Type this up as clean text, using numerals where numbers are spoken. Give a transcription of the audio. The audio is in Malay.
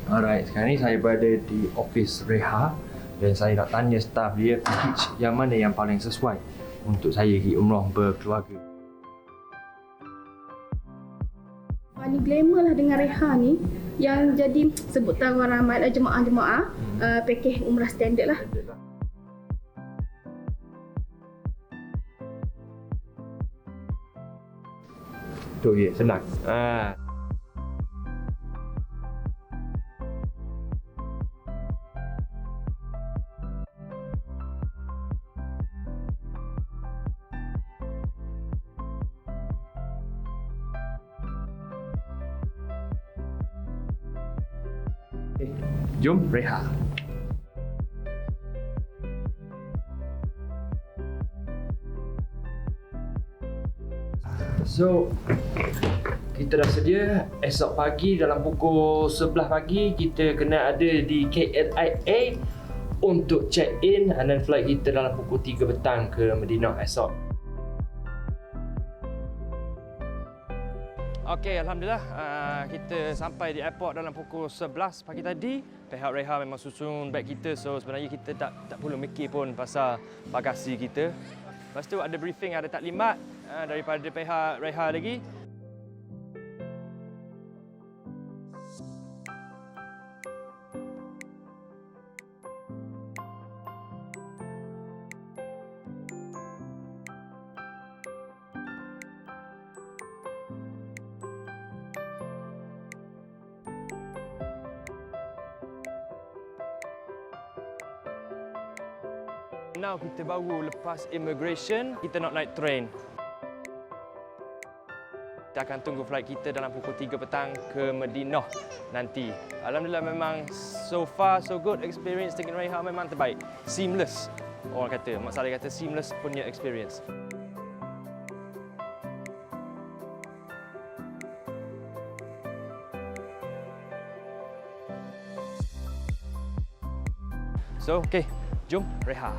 Alright, sekarang ni saya berada di office Rayhar dan saya nak tanya staff dia package yang mana yang paling sesuai untuk saya pergi umrah berkeluarga. Paling glamour lah dengan Rayhar ni yang jadi sebutan orang ramai jemaah-jemaah pakej umrah standard lah. Tu ya, senang. Jom Rayhar. So, kita dah sedia. Esok pagi dalam pukul 11 pagi kita kena ada di KLIA untuk check in, and then flight kita dalam pukul 3 petang ke Madinah esok. Okey, Alhamdulillah kita sampai di airport dalam pukul 11 pagi tadi. Pihak Rayhar memang susun beg kita, so sebenarnya kita tak perlu mikir pun pasal bagasi kita. Lepas tu ada briefing, ada taklimat daripada pihak Rayhar lagi. Now kita baru lepas immigration, kita nak naik train. Kita akan tunggu flight kita dalam pukul 3 petang ke Madinah nanti. Alhamdulillah memang so far so good experience dengan Rayhar, memang terbaik. Seamless orang kata, Mak Saleh kata seamless punya experience. So, okay, jom Rayhar.